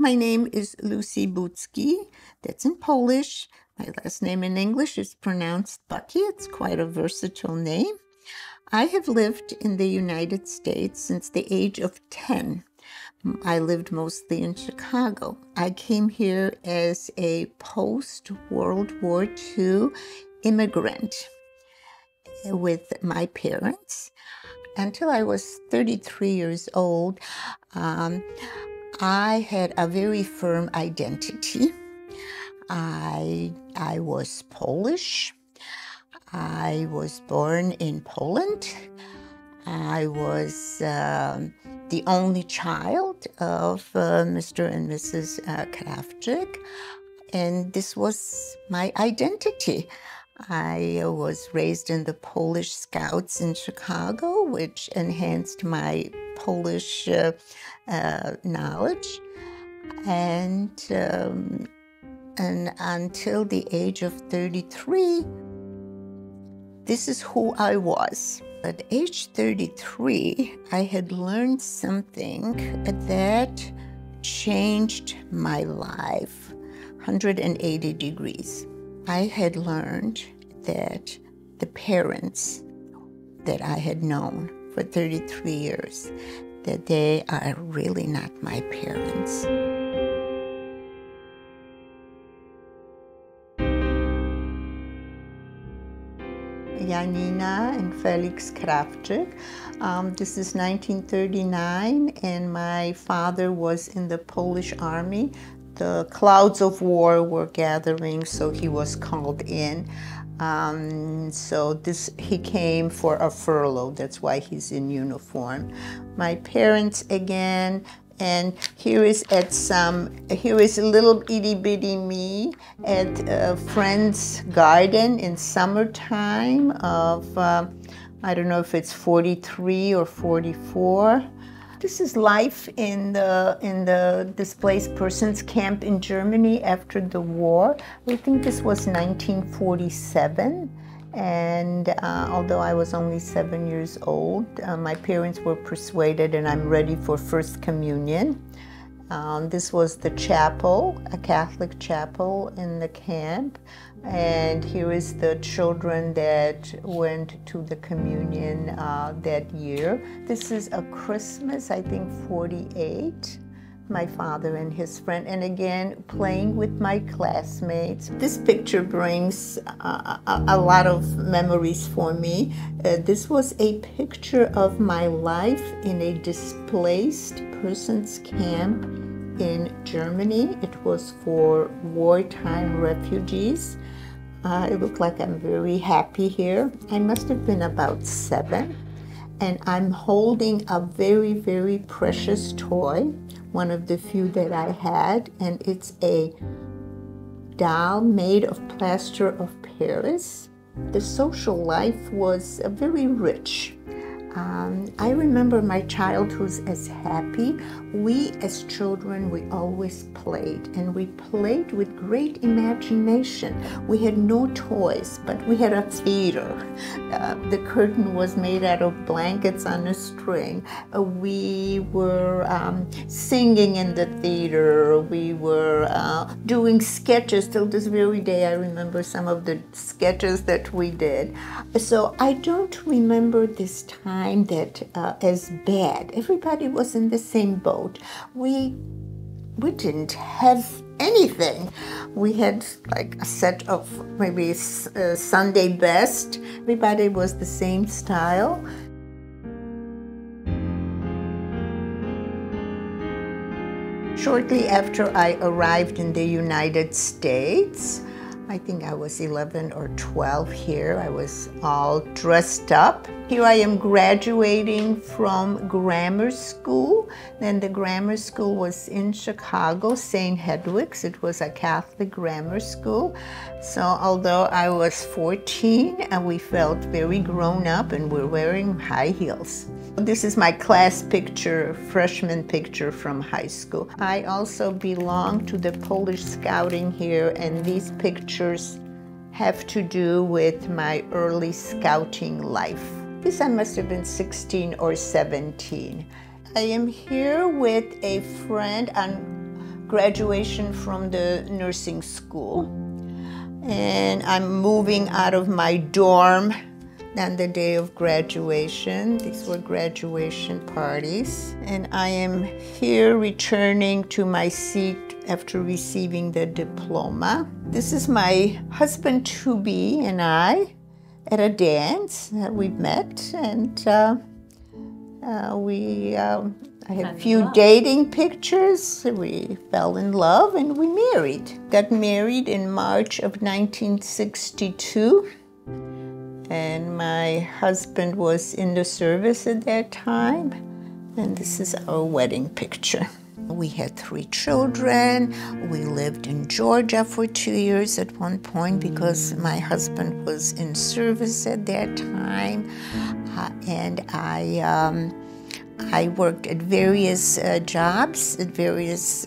My name is Lucy Bucki. That's in Polish. My last name in English is pronounced Bucki. It's quite a versatile name. I have lived in the United States since the age of 10. I lived mostly in Chicago. I came here as a post-World War II immigrant with my parents. Until I was 33 years old, I had a very firm identity. I was Polish. I was born in Poland. I was the only child of Mr. and Mrs. Krawczyk, and this was my identity. I was raised in the Polish Scouts in Chicago, which enhanced my Polish knowledge, and until the age of 33, this is who I was. At age 33, I had learned something that changed my life 180 degrees. I had learned that the parents that I had known for 33 years, that they are really not my parents. Janina and Felix Krawczyk. This is 1939, and my father was in the Polish army. The clouds of war were gathering, so he was called in. He came for a furlough. That's why he's in uniform. My parents again. And here is little itty bitty me at a friend's garden in summertime of, I don't know if it's 43 or 44. This is life in the displaced persons camp in Germany after the war. I think this was 1947. And although I was only 7 years old, my parents were persuaded, and I'm ready for First Communion. This was the chapel, a Catholic chapel in the camp. And here is the children that went to the communion that year. This is a Christmas, I think 48. My father and his friend, and again, playing with my classmates. This picture brings a lot of memories for me. This was a picture of my life in a displaced persons camp in Germany. It was for wartime refugees. It looked like I'm very happy here. I must have been about 7, and I'm holding a very, very precious toy, one of the few that I had, and it's a doll made of plaster of Paris. The social life was very rich. I remember my childhood as happy. We as children, we always played, and we played with great imagination. We had no toys, but we had a theater. The curtain was made out of blankets on a string. We were singing in the theater. We were doing sketches. Till this very day, I remember some of the sketches that we did. So I don't remember this time that as bad. Everybody was in the same boat. We didn't have anything. We had like a set of maybe Sunday best. Everybody was the same style. Shortly after I arrived in the United States, I think I was 11 or 12 here. I was all dressed up. Here I am graduating from grammar school. Then the grammar school was in Chicago, St. Hedwig's. It was a Catholic grammar school. So although I was 14, we felt very grown up, and we're wearing high heels. This is my class picture, freshman picture from high school. I also belong to the Polish Scouting here, and these pictures have to do with my early scouting life. This I must have been 16 or 17. I am here with a friend on graduation from the nursing school. And I'm moving out of my dorm on the day of graduation. These were graduation parties. And I am here returning to my seat after receiving the diploma. This is my husband-to-be and I at a dance that we met, and I have a few dating pictures. We fell in love and we married. Got married in March of 1962. And my husband was in the service at that time. And this is our wedding picture. We had 3 children. We lived in Georgia for 2 years at one point because my husband was in service at that time. And I worked at various jobs, at various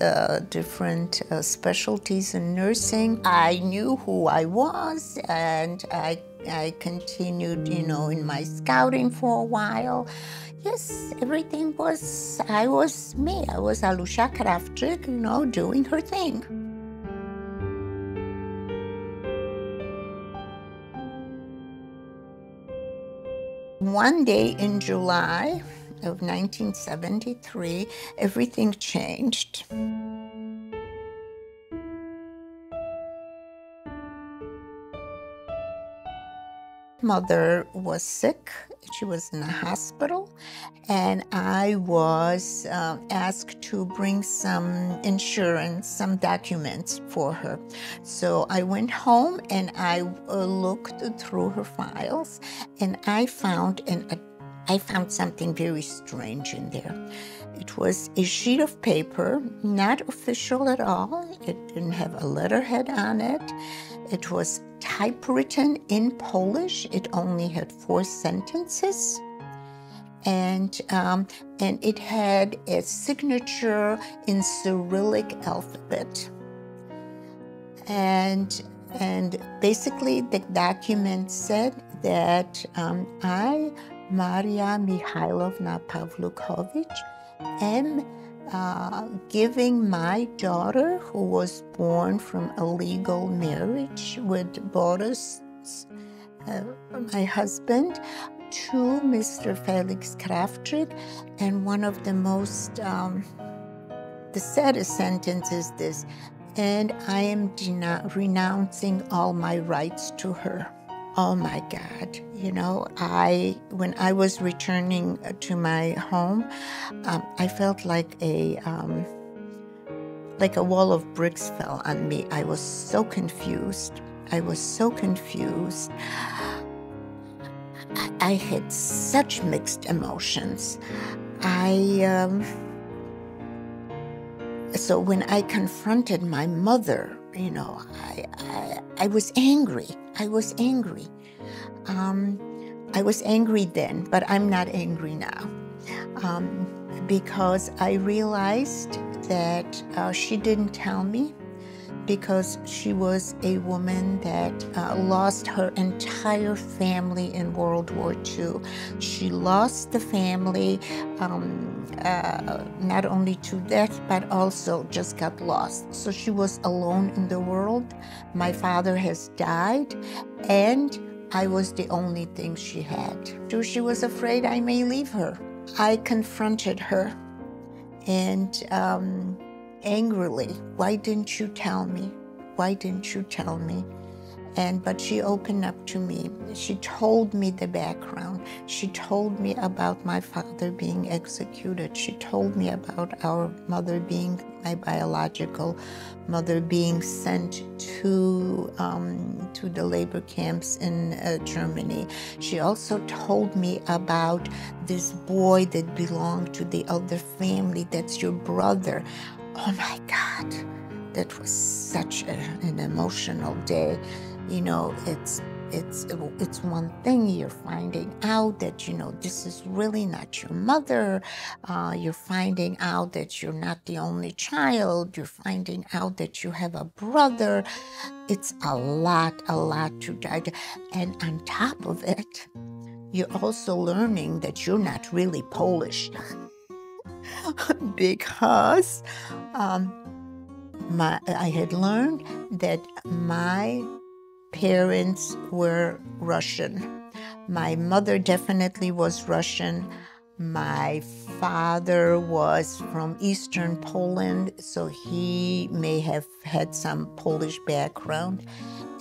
different specialties in nursing. I knew who I was, and I continued, in my scouting for a while. Yes, everything was, I was me. I was Lucia Krawczyk, doing her thing. One day in July of 1973, everything changed. Mother was sick. She was in a hospital, and I was asked to bring some insurance, some documents for her. So I went home and I looked through her files, and I found something very strange in there. It was a sheet of paper, not official at all. It didn't have a letterhead on it. It was typewritten in Polish. It only had 4 sentences. And it had a signature in Cyrillic alphabet. And basically the document said that I, Maria Mikhailovna Pawlukowicz, am giving my daughter, who was born from a legal marriage with Boris, my husband, to Mr. Felix Krawczyk. And one of the most, the saddest sentence is this: and I am renouncing all my rights to her. Oh my God, when I was returning to my home, I felt like a wall of bricks fell on me. I was so confused. I had such mixed emotions. So when I confronted my mother, I was angry. I was angry then, but I'm not angry now, because I realized that she didn't tell me, because she was a woman that lost her entire family in World War II. She lost the family not only to death, but also just got lost. So she was alone in the world. My father has died, and I was the only thing she had. So she was afraid I may leave her. I confronted her, and angrily, why didn't you tell me? Why didn't you tell me? But she opened up to me. She told me the background. She told me about my father being executed. She told me about our mother being, my biological mother, being sent to the labor camps in Germany. She also told me about this boy that belonged to the other family, that's your brother. Oh my God, that was such an emotional day. It's one thing you're finding out that, this is really not your mother. You're finding out that you're not the only child. You're finding out that you have a brother. It's a lot to digest. And on top of it, you're also learning that you're not really Polish. Because I had learned that my parents were Russian. My mother definitely was Russian. My father was from Eastern Poland, so he may have had some Polish background.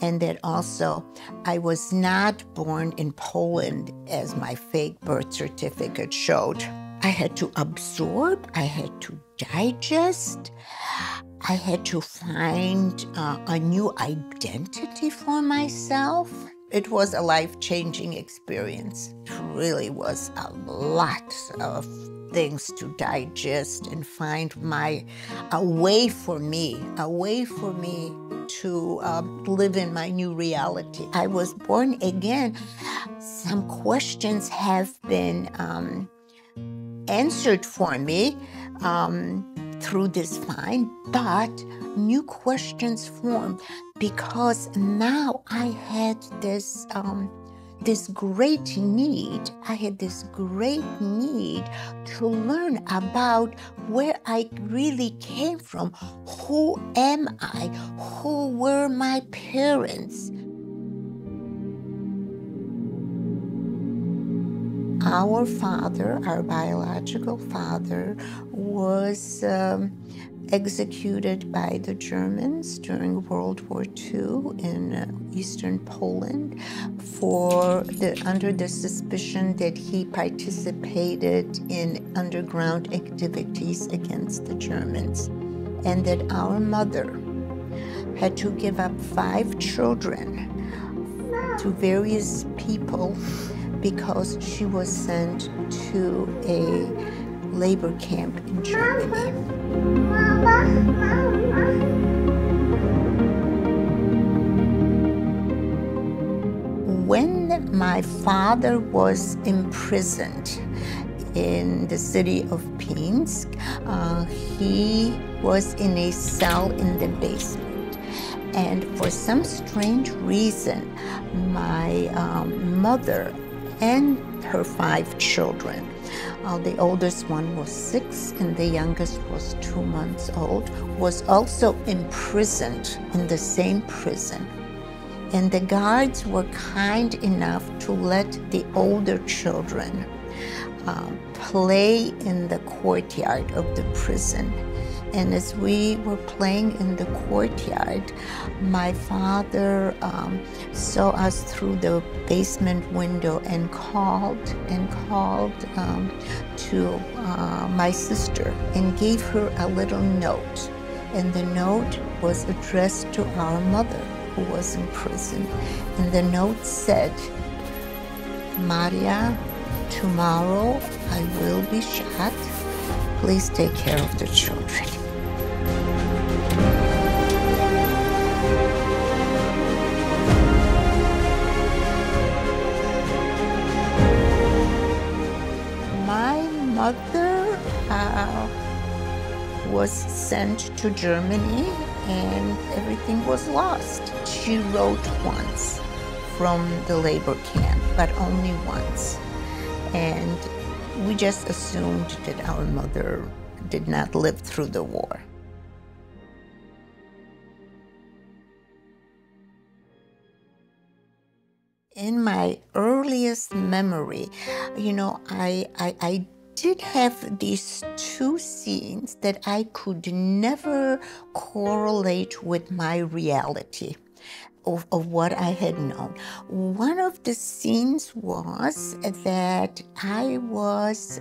And that also, I was not born in Poland as my fake birth certificate showed. I had to absorb, I had to digest, I had to find a new identity for myself. It was a life-changing experience. It really was a lot of things to digest and find a way for me to live in my new reality. I was born again. Some questions have been answered for me through this find, but new questions formed because now I had this great need. I had this great need to learn about where I really came from. Who am I? Who were my parents? Our father, our biological father, was executed by the Germans during World War II in Eastern Poland under the suspicion that he participated in underground activities against the Germans, and that our mother had to give up 5 children to various people because she was sent to a labor camp in Germany. When my father was imprisoned in the city of Pinsk, he was in a cell in the basement. And for some strange reason, my mother and her 5 children, the oldest one was 6 and the youngest was 2 months old, was also imprisoned in the same prison. And the guards were kind enough to let the older children play in the courtyard of the prison. And as we were playing in the courtyard, my father saw us through the basement window and called to my sister and gave her a little note. And the note was addressed to our mother, who was in prison. And the note said, "Maria, tomorrow I will be shot. Please take care of the children." My mother was sent to Germany and everything was lost. She wrote once from the labor camp, but only once. And we just assumed that our mother did not live through the war. In my earliest memory, you know, I did have these 2 scenes that I could never correlate with my reality of what I had known. One of the scenes was that I was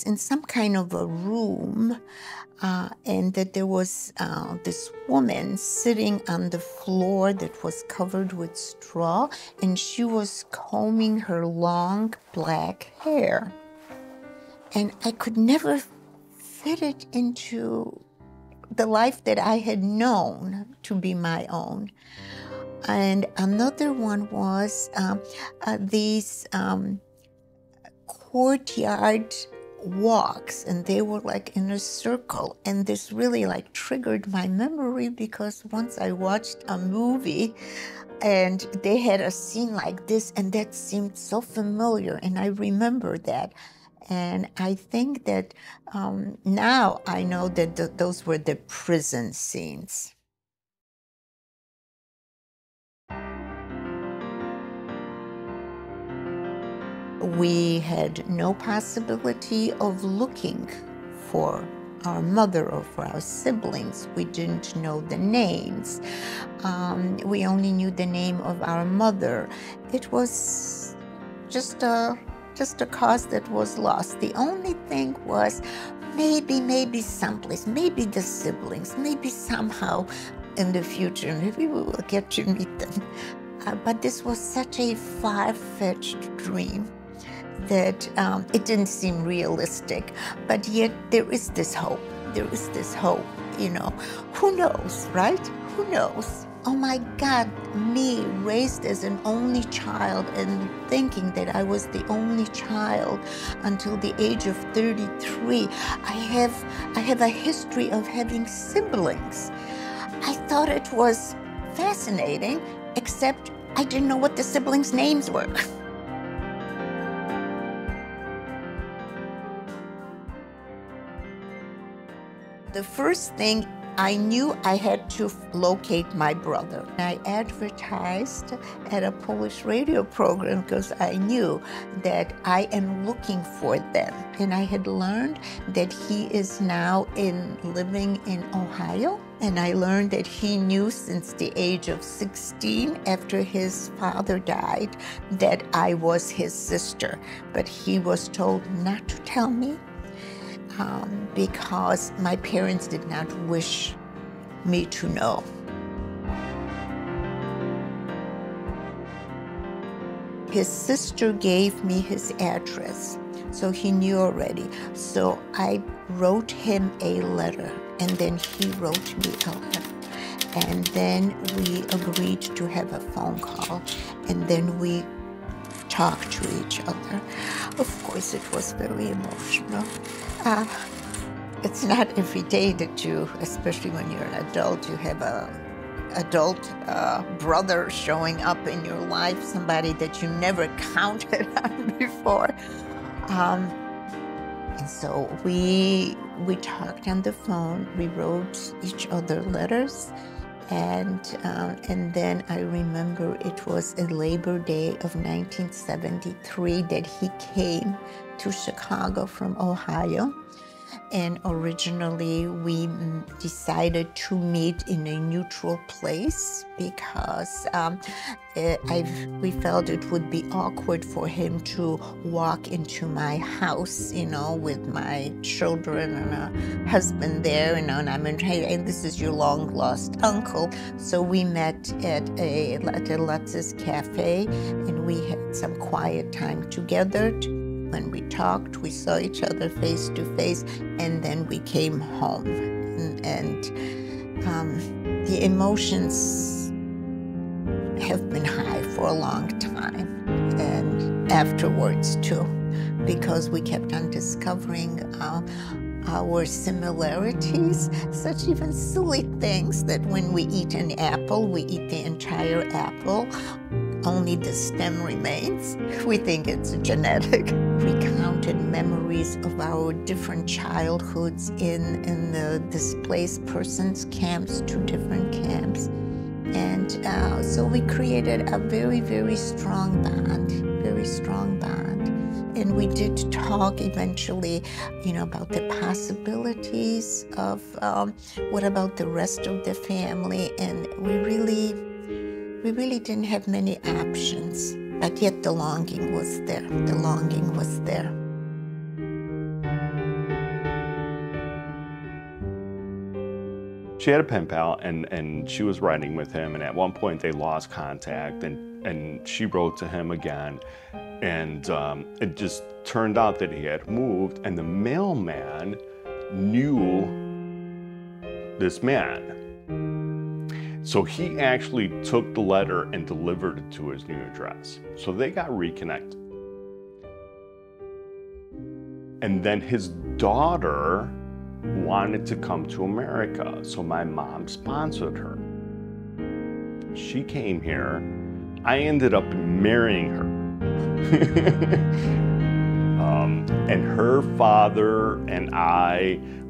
in some kind of a room, and that there was this woman sitting on the floor that was covered with straw, and she was combing her long black hair. And I could never fit it into the life that I had known to be my own. And another one was these courtyard walks, and they were like in a circle, and this really like triggered my memory because once I watched a movie and they had a scene like this, and that seemed so familiar, and I remember that. And I think that now I know that those were the prison scenes. We had no possibility of looking for our mother or for our siblings. We didn't know the names. We only knew the name of our mother. It was just a cause that was lost. The only thing was maybe someplace, maybe the siblings, maybe somehow in the future, maybe we will get to meet them. But this was such a far-fetched dream that it didn't seem realistic, but yet there is this hope. There is this hope, you know. Who knows, right? Who knows? Oh my God, me raised as an only child and thinking that I was the only child until the age of 33. I have a history of having siblings. I thought it was fascinating, except I didn't know what the siblings' names were. The first thing, I knew I had to locate my brother. I advertised at a Polish radio program because I knew that I am looking for them. And I had learned that he is now living in Ohio. And I learned that he knew since the age of 16, after his father died, that I was his sister. But he was told not to tell me. Because my parents did not wish me to know. His sister gave me his address, so he knew already. So I wrote him a letter, and then he wrote me a letter. And then we agreed to have a phone call, and then we talked to each other. Of course, it was very emotional. It's not every day that you, especially when you're an adult, you have an adult brother showing up in your life, somebody that you never counted on before. And so we talked on the phone, we wrote each other letters, and then I remember it was a Labor Day of 1973 that he came to Chicago from Ohio. And originally we decided to meet in a neutral place because we felt it would be awkward for him to walk into my house, you know, with my children and a husband there, you know, and I mean, hey, this is your long lost uncle. So we met at Lutz's Cafe, and we had some quiet time together. When we talked, we saw each other face to face, and then we came home. And the emotions have been high for a long time, and afterwards too, because we kept on discovering our similarities, such even silly things that when we eat an apple, we eat the entire apple. Only the stem remains. We think it's genetic. Recounted memories of our different childhoods in the displaced persons camps, 2 different camps. And so we created a very, very strong bond, very strong bond. And we did talk eventually, you know, about the possibilities of what about the rest of the family. And we really didn't have many options, but yet the longing was there. The longing was there. She had a pen pal, and she was writing with him, and at one point they lost contact, and she wrote to him again, and it just turned out that he had moved, and the mailman knew this man. So he actually took the letter and delivered it to his new address. So they got reconnected. And then his daughter wanted to come to America, so my mom sponsored her. She came here. I ended up marrying her. And her father and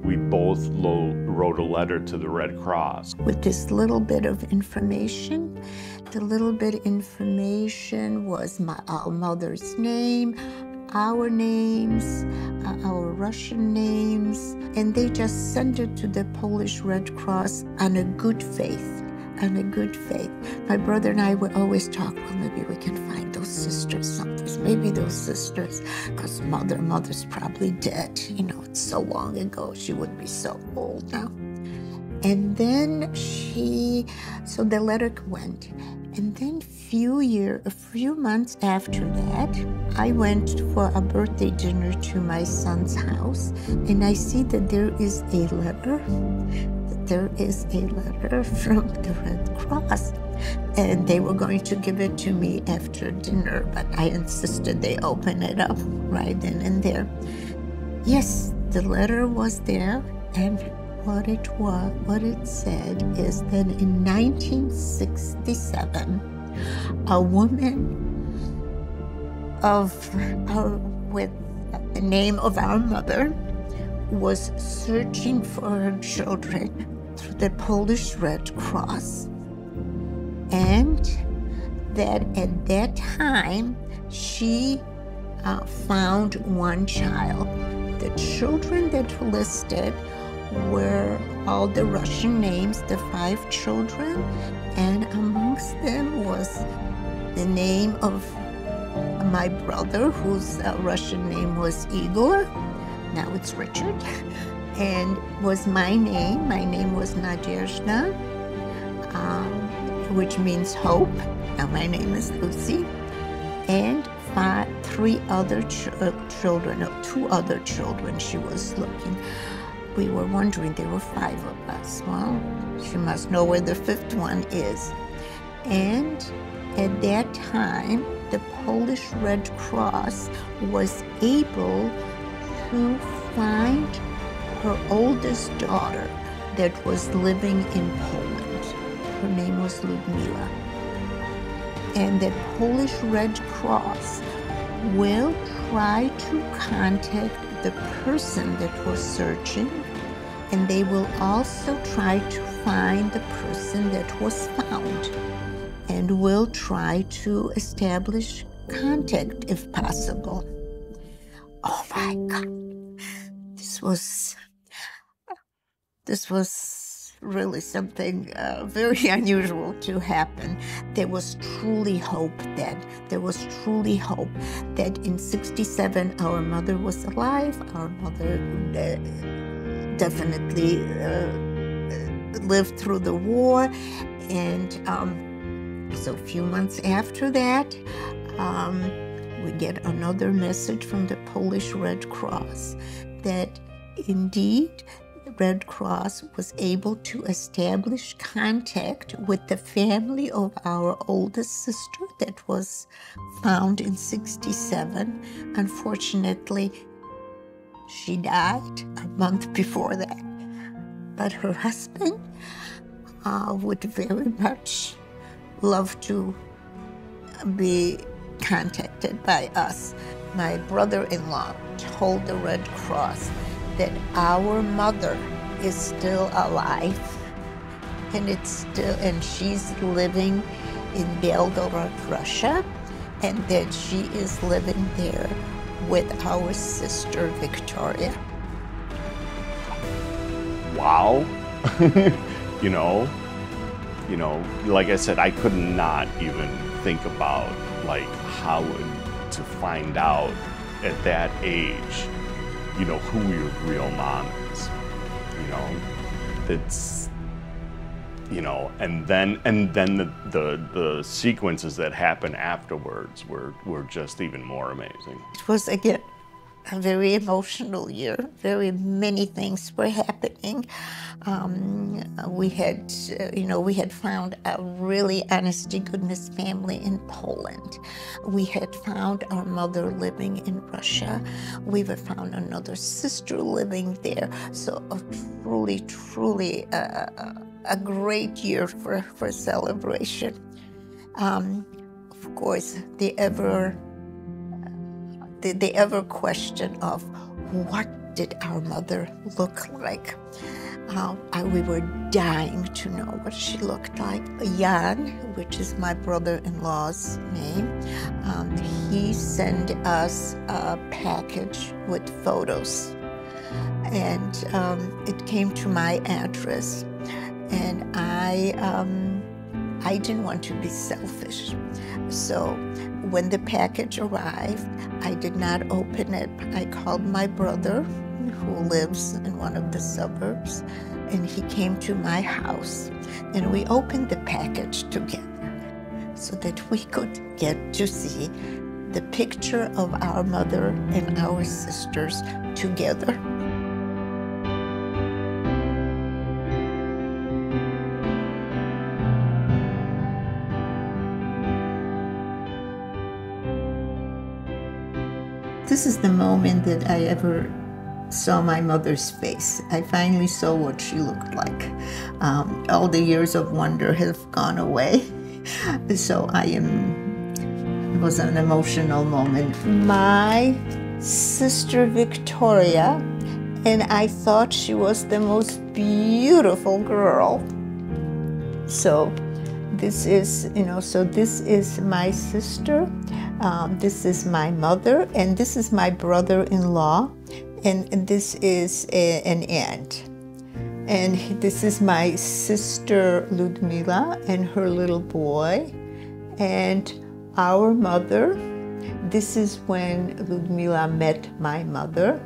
we both wrote a letter to the Red Cross. With this little bit of information, the little bit of information was our mother's name, our names, our Russian names, and they just sent it to the Polish Red Cross on a good faith. On a good faith. My brother and I would always talk, well, maybe we can find those sisters someplace. Maybe those sisters, because mother's probably dead. You know, it's so long ago. She would be so old now. And then so the letter went. And then a few months after that, I went for a birthday dinner to my son's house, and I see that there is a letter. There is a letter from the Red Cross, and they were going to give it to me after dinner, but I insisted they open it up right then and there. Yes, the letter was there, and what it said is that in 1967, a woman with the name of our mother was searching for her children through the Polish Red Cross, and that at that time she found one child. The children that were listed were all the Russian names, the 5 children, and amongst them was the name of my brother, whose Russian name was Igor. Now it's Richard, and was my name. My name was Nadezhda, which means hope. Now my name is Lucy, and 2 other children she was looking. We were wondering, there were 5 of us. Well, she must know where the 5th one is. And at that time, the Polish Red Cross was able to find her oldest daughter that was living in Poland. Her name was Ludmila. And the Polish Red Cross will try to contact the person that was searching, and they will also try to find the person that was found, and will try to establish contact if possible. Oh my God, this was really something very unusual to happen. There was truly hope then. There was truly hope that in '67 our mother was alive. Our mother definitely lived through the war, and so a few months after that, we get another message from the Polish Red Cross that indeed the Red Cross was able to establish contact with the family of our oldest sister that was found in '67. Unfortunately, she died a month before that. But her husband would very much love to be contacted by us. My brother-in-law told the Red Cross that our mother is still alive, and she's living in Belgorod, Russia, and that she is living there with our sister Victoria. Wow. you know, like I said, I could not even think about like how to find out at that age, who your real mom is. It's, and then the sequences that happen afterwards were just even more amazing. It was again a very emotional year. Very many things were happening. We had found a really honest-to-goodness family in Poland. We had found our mother living in Russia. We had found another sister living there. So truly a great year for celebration. Of course, the the ever question of what did our mother look like. We were dying to know what she looked like. Jan, which is my brother-in-law's name, he sent us a package with photos. And it came to my address. And I didn't want to be selfish. So when the package arrived, I did not open it. I called my brother, who lives in one of the suburbs, and he came to my house. And we opened the package together so that we could get to see the picture of our mother and our sisters together. This is the moment that I ever saw my mother's face. I finally saw what she looked like. All the years of wonder have gone away. So it was an emotional moment. My sister Victoria, and I thought she was the most beautiful girl. So this is, this is my sister. This is my mother, and this is my brother-in-law, and this is an aunt. And this is my sister Ludmila and her little boy, and our mother. This is when Ludmila met my mother,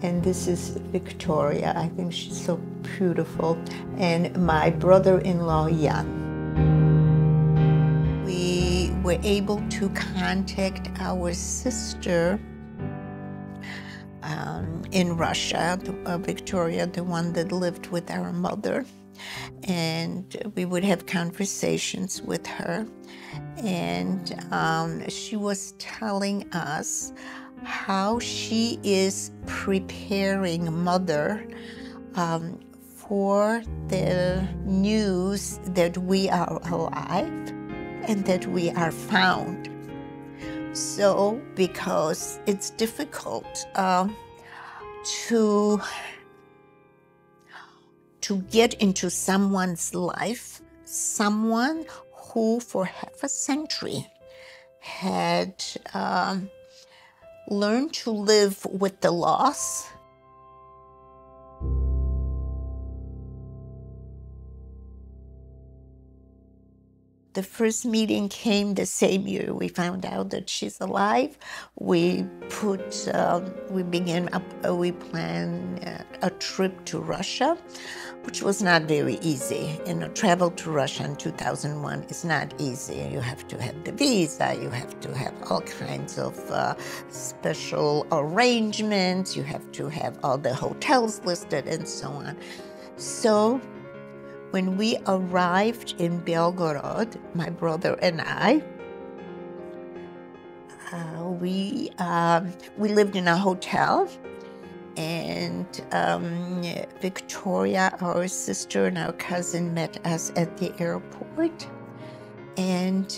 and this is Victoria. I think she's so beautiful, and my brother-in-law Jan. We were able to contact our sister in Russia, Victoria, the one that lived with our mother, and we would have conversations with her. And she was telling us how she is preparing Mother for the news that we are alive and that we are found. So, because it's difficult to get into someone's life, someone who for half a century had learned to live with the loss. The first meeting came the same year we found out that she's alive. We planned a trip to Russia, which was not very easy. Travel to Russia in 2001 is not easy. You have to have the visa, you have to have all kinds of special arrangements, you have to have all the hotels listed and so on. So, when we arrived in Belgorod, my brother and I, we lived in a hotel, and Victoria, our sister, and our cousin met us at the airport, and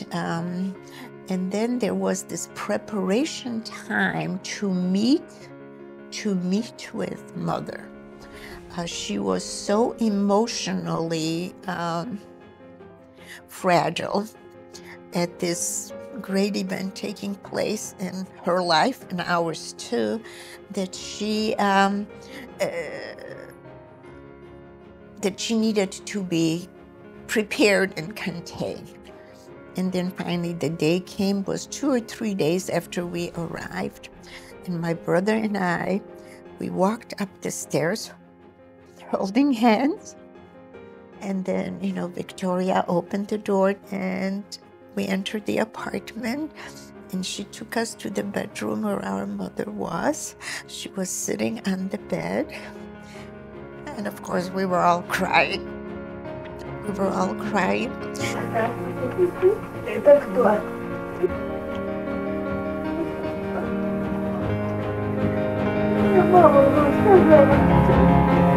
then there was this preparation time to meet with Mother. She was so emotionally fragile at this great event taking place in her life and ours too, that she needed to be prepared and contained. And then finally the day came, was 2 or 3 days after we arrived, and my brother and I, we walked up the stairs holding hands, and then Victoria opened the door and we entered the apartment, and she took us to the bedroom where our mother was. She was sitting on the bed, and of course we were all crying.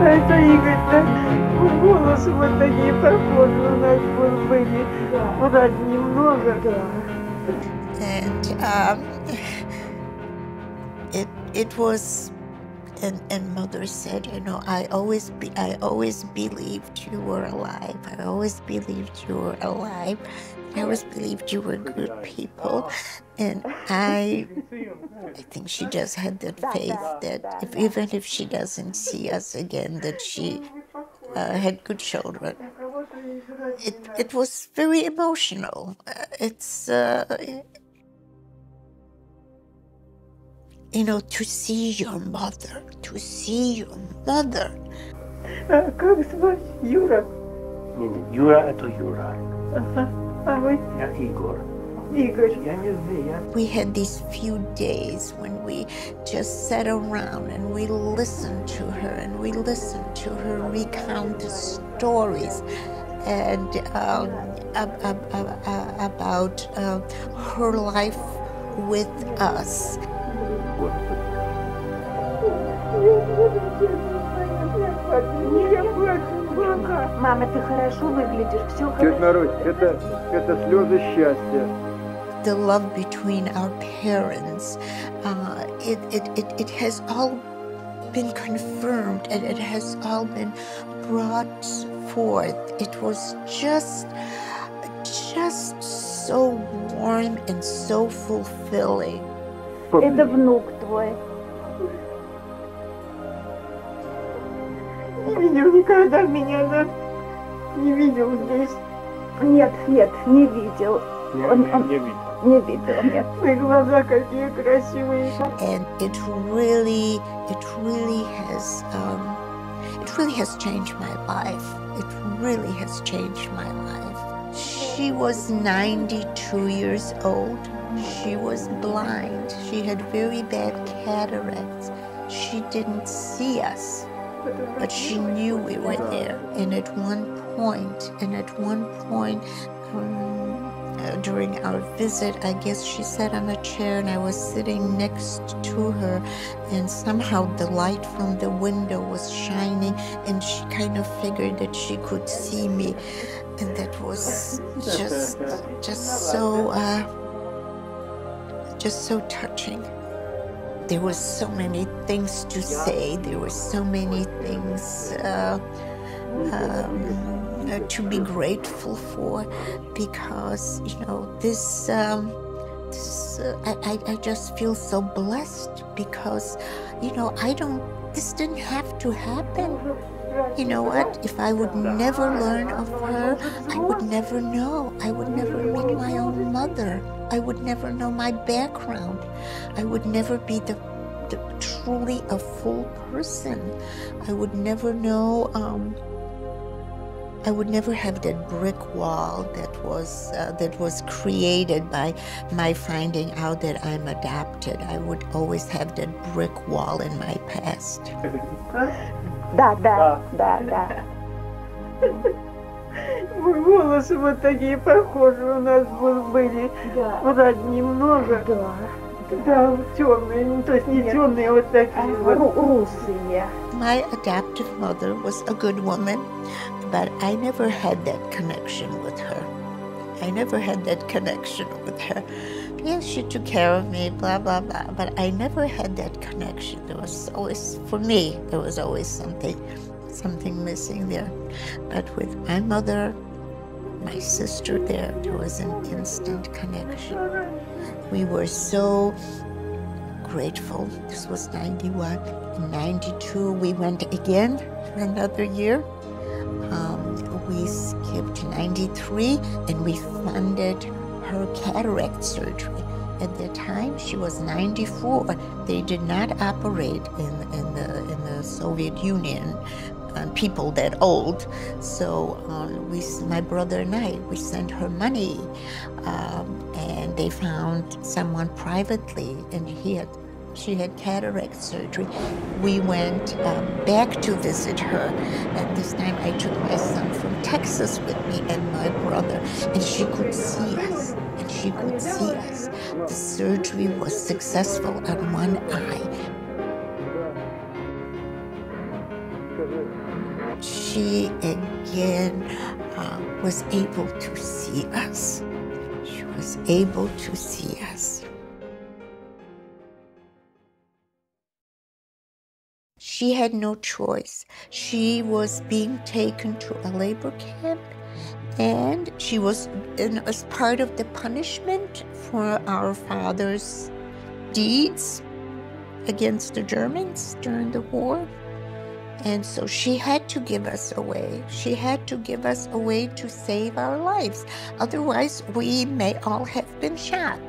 Это Игорь, голос вот такие похожи у нас были. Брат немного. And it was, and Mother said, you know, I always believed you were alive. I always believed you were alive. I always believed you were good people. And I think she just had that faith that even if she doesn't see us again, that she had good children. It was very emotional. You know, to see your mother. А как звать? Юра? Юра — это Юра. Ага. А вы? Я Игорь. Игорь. Я не знаю. We had these few days when we just sat around and we listened to her recount the stories and about her life with us. Мама, ты хорошо выглядишь, все Тетя хорошо. Марусь, это слезы счастья. The love between our parents, it has all been confirmed and it has all been brought forth. It was just so warm and so fulfilling. Это внук твой. Не видел никогда меня, да? Не видел здесь. Нет, не видел. Он Не видел. не видел, нет. Твои глаза какие красивые. And it really has changed my life. It really has changed my life. She was 92 years old. She was blind. She had very bad cataracts. She didn't see us, but she knew we were there. And at one point, during our visit, I guess she sat on a chair and I was sitting next to her, and somehow the light from the window was shining and she kind of figured that she could see me, and that was just so touching. There were so many things to say. There were so many things to be grateful for, because you know I just feel so blessed, because you know this didn't have to happen. You know what? If I would never learn of her, I would never know. I would never meet my own mother. I would never know my background. I would never be the truly a full person. I would never know. I would never have that brick wall that was created by my finding out that I'm adopted. I would always have that brick wall in my past. Да. Волосы вот такие похожие у нас были. Да. Немного. Да, темные, то есть не темные, вот такие вот. Русые. My adoptive mother was a good woman, but I never had that connection with her. Yes, she took care of me, blah, blah, blah, but I never had that connection. There was always, for me, there was always something missing there. But with my mother, my sister there was an instant connection. We were so grateful. This was 91. In 92, we went again for another year. We skipped 93 and we funded her cataract surgery. At that time, she was 94. They did not operate in the Soviet Union on people that old. So my brother and I, we sent her money, and they found someone privately, and she had cataract surgery. We went back to visit her, and this time I took my son from Texas with me and my brother, and she could see us. The surgery was successful on one eye. She again was able to see us. She was able to see us. she had no choice. She was being taken to a labor camp, and she was as part of the punishment for our father's deeds against the Germans during the war. And so she had to give us away. She had to give us away to save our lives. Otherwise, we may all have been shot.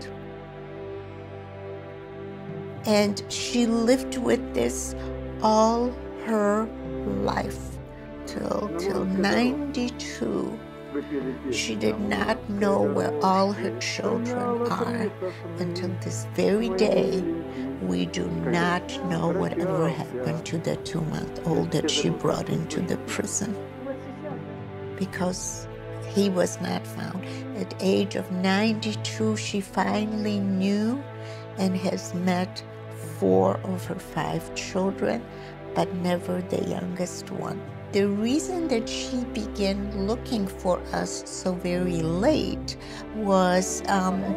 And she lived with this all her life till 92. She did not know where all her children are. Until this very day, we do not know whatever happened to the 2-month-old that she brought into the prison, because he was not found. At the age of 92, she finally knew and has met 4 of her 5 children, but never the youngest one. The reason that she began looking for us so very late was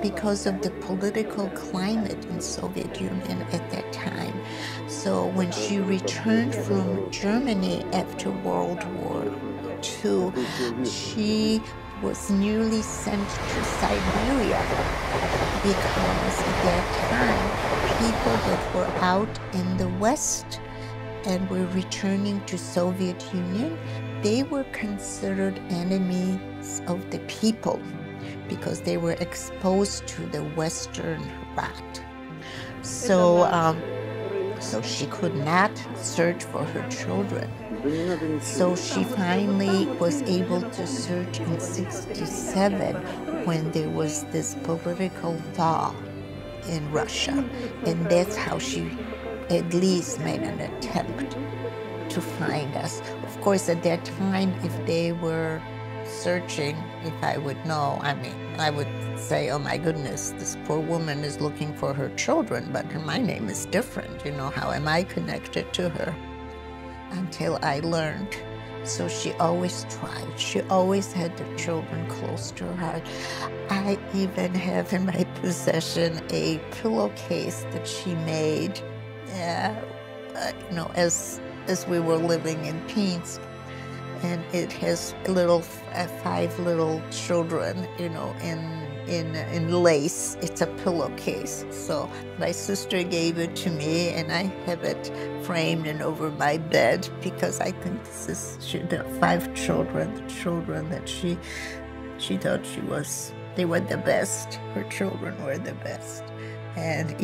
because of the political climate in Soviet Union at that time. So when she returned from Germany after World War II, she was nearly sent to Siberia, because at that time, people that were out in the West and were returning to Soviet Union, they were considered enemies of the people because they were exposed to the Western rat. So she could not search for her children. So she finally was able to search in '67 when there was this political thaw in Russia, and that's how she at least made an attempt to find us. Of course, at that time, if they were searching, if I would know, I would say, oh my goodness, this poor woman is looking for her children, but my name is different, how am I connected to her? Until I learned. So she always tried. She always had the children close to her heart. I even have in my possession a pillowcase that she made as we were living in Pinsk, and it has 5 little children, in lace. It's a pillowcase. So my sister gave it to me, and I have it framed and over my bed because I think this is the 5 children, the children that she thought they were the best. Her children were the best. And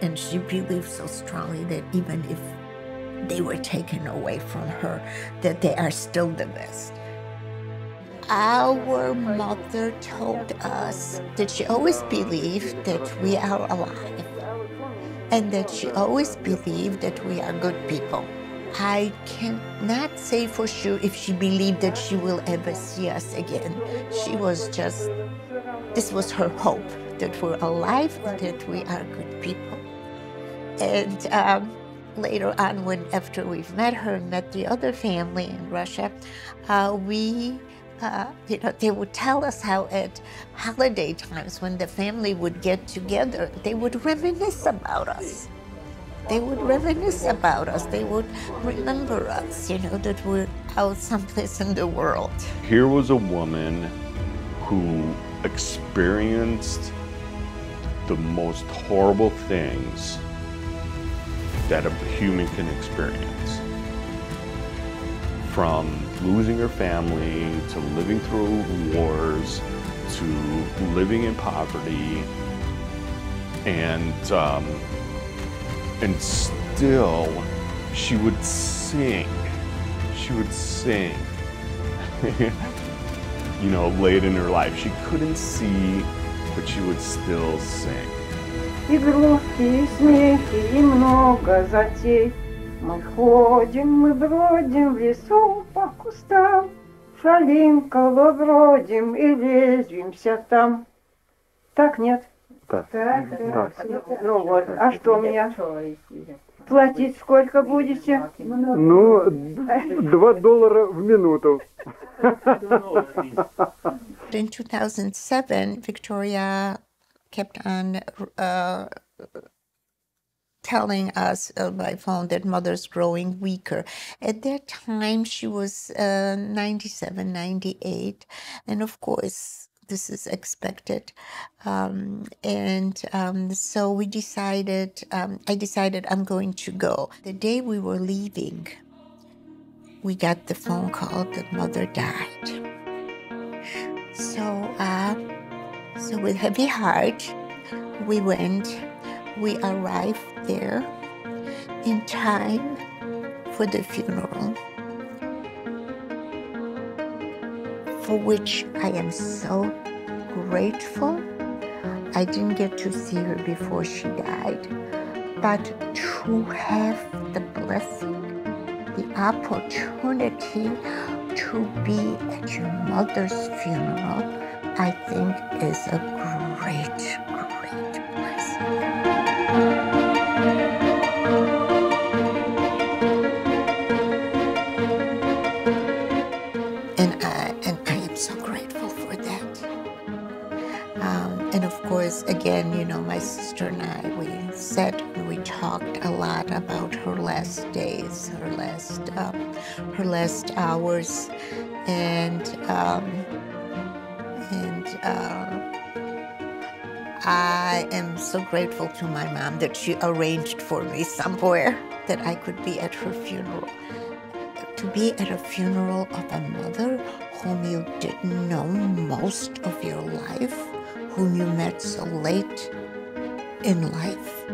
and she believed so strongly that even if they were taken away from her, that they are still the best. Our mother told us that she always believed that we are alive, and that she always believed that we are good people. I cannot say for sure if she believed that she will ever see us again. This was her hope, that we're alive and that we are good people. And later on, after we've met her and met the other family in Russia, they would tell us how at holiday times when the family would get together, they would reminisce about us. They would reminisce about us. They would remember us, that we're out someplace in the world. Here was a woman who experienced the most horrible things that a human can experience. From losing her family, to living through wars, to living in poverty, and still she would sing. She would sing. Late in her life, she couldn't see, but she would still sing. Игрушки, и смехи, и много затей. Мы ходим, мы бродим в лесу по кустам, шалим, колобродим и резвимся там. Так, нет? Так. Так. Ну вот, а что мне? Платить сколько будете? Ну, $2 в минуту. In 2007, Victoria kept on telling us by phone that mother's growing weaker. At that time, she was 97, 98, and of course, this is expected. So we decided, I decided I'm going to go. The day we were leaving, we got the phone call that mother died. So with heavy heart, we went. We arrived there in time for the funeral, for which I am so grateful. I didn't get to see her before she died, but to have the blessing, the opportunity to be at your mother's funeral, I think is a great, great blessing. And I am so grateful for that. And of course, again, you know, my sister and I, we talked a lot about her last days, her last hours, and I am so grateful to my mom that she arranged for me somewhere that I could be at her funeral. To be at a funeral of a mother whom you didn't know most of your life, whom you met so late in life,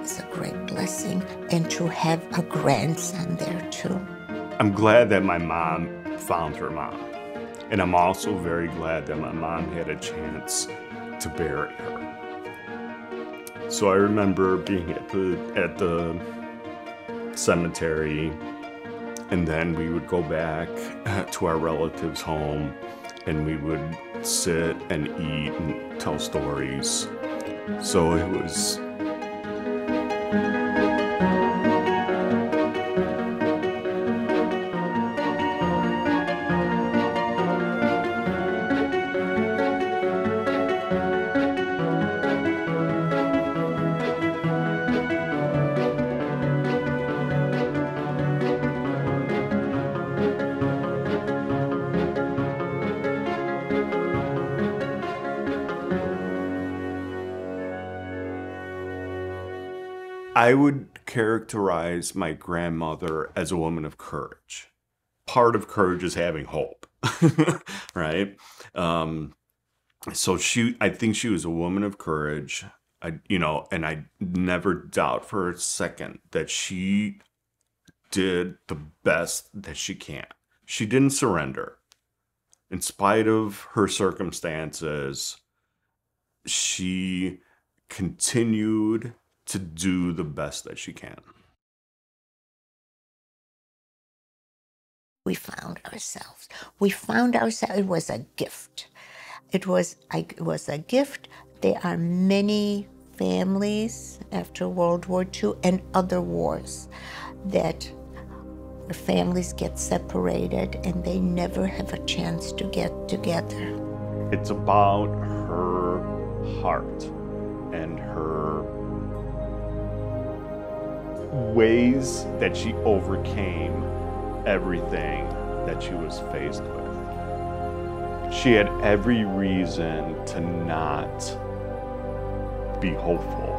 is a great blessing. And to have a grandson there too. I'm glad that my mom found her mom. And I'm also very glad that my mom had a chance to bury her. So I remember being at the cemetery, and then we would go back to our relatives' home, and we would sit and eat and tell stories. So it was... I would characterize my grandmother as a woman of courage. Part of courage is having hope, right? So I think she was a woman of courage, and I never doubt for a second that she did the best that she can. She didn't surrender. In spite of her circumstances, she continued to do the best that she can. We found ourselves. It was a gift. It was a gift. There are many families after World War II and other wars that where families get separated and they never have a chance to get together. It's about her heart and her ways that she overcame everything that she was faced with. She had every reason to not be hopeful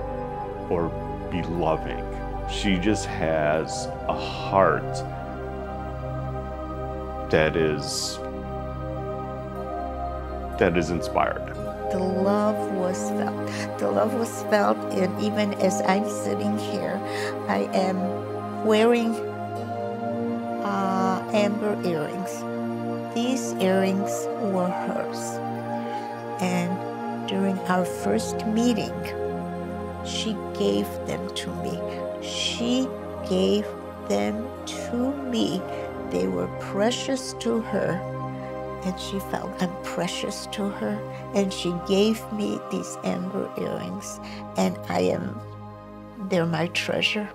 or be loving. She just has a heart that is inspired. The love was felt. The love was felt, and even as I'm sitting here, I am wearing amber earrings. These earrings were hers. And during our first meeting, she gave them to me. She gave them to me. They were precious to her. And she felt I'm precious to her, and she gave me these amber earrings, and they're my treasure.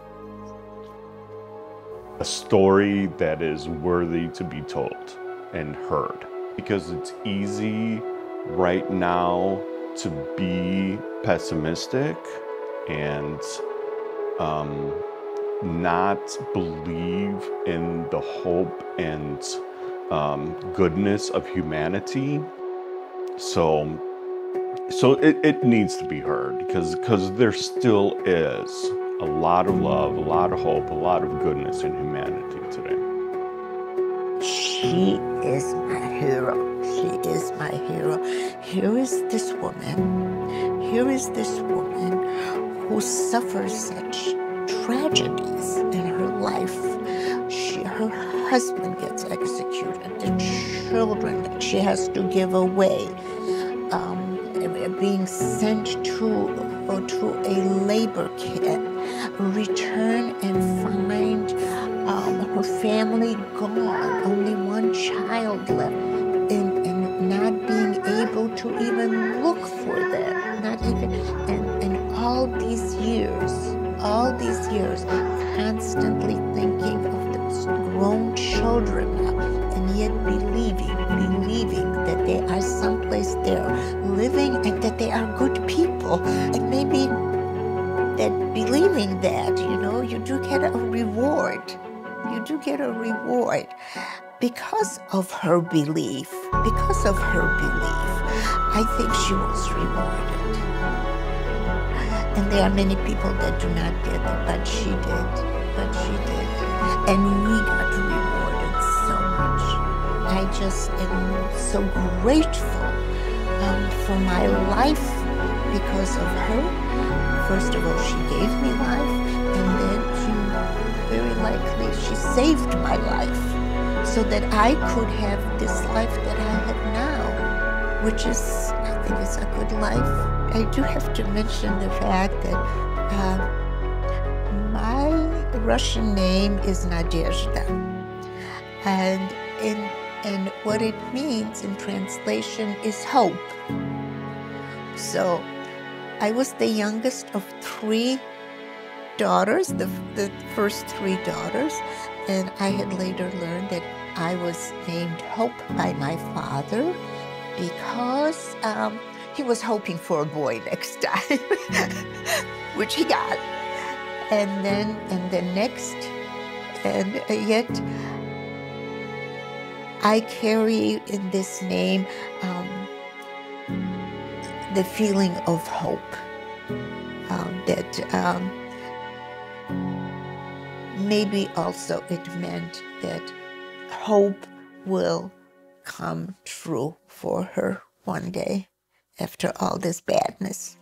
A story that is worthy to be told and heard, because it's easy right now to be pessimistic and not believe in the hope and goodness of humanity. So it needs to be heard, because there still is a lot of love, a lot of hope, a lot of goodness in humanity today. She is my hero. She is my hero. Here is this woman who suffers such tragedies in her life. Her husband gets executed, the children that she has to give away, being sent to a labor camp, return and find her family gone, only one child left, and not being able to even look for them, not even, and all these years, constantly thinking of those grown children now, and yet believing that they are someplace there, living, and that they are good people, and maybe that believing that, you do get a reward. You do get a reward because of her belief. Because of her belief, I think she was rewarded. And there are many people that do not get it, but she did. And we got rewarded so much. I just am so grateful for my life because of her. First of all, she gave me life, and then very likely she saved my life so that I could have this life that I have now, which is, I think, is a good life. I do have to mention the fact that my Russian name is Nadezhda, and what it means in translation is hope. So I was the youngest of 3 daughters, the first 3 daughters, and I had later learned that I was named Hope by my father because he was hoping for a boy next time, which he got. And then next, and yet I carry in this name the feeling of hope, that maybe also it meant that hope will come true for her one day after all this badness.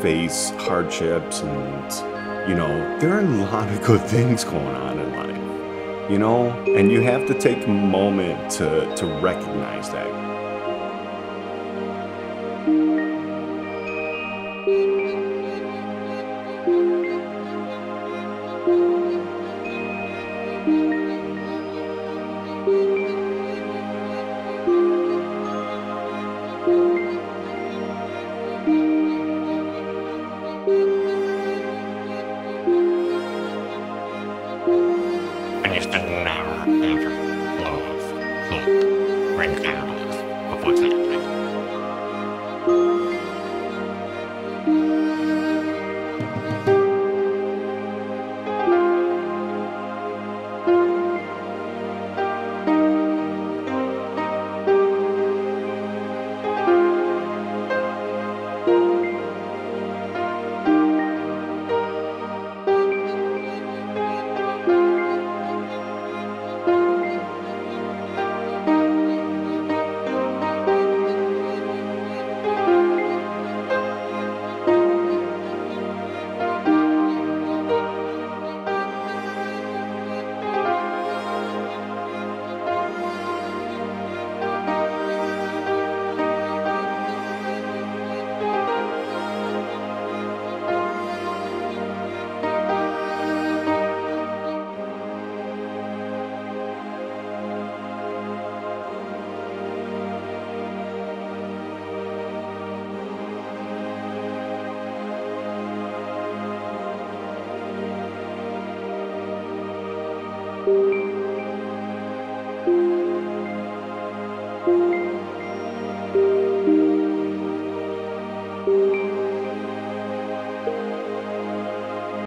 face hardships and, you know, there are a lot of good things going on in life, you know, and you have to take a moment to recognize that. And you should never, ever lose hope, regardless of what's happening.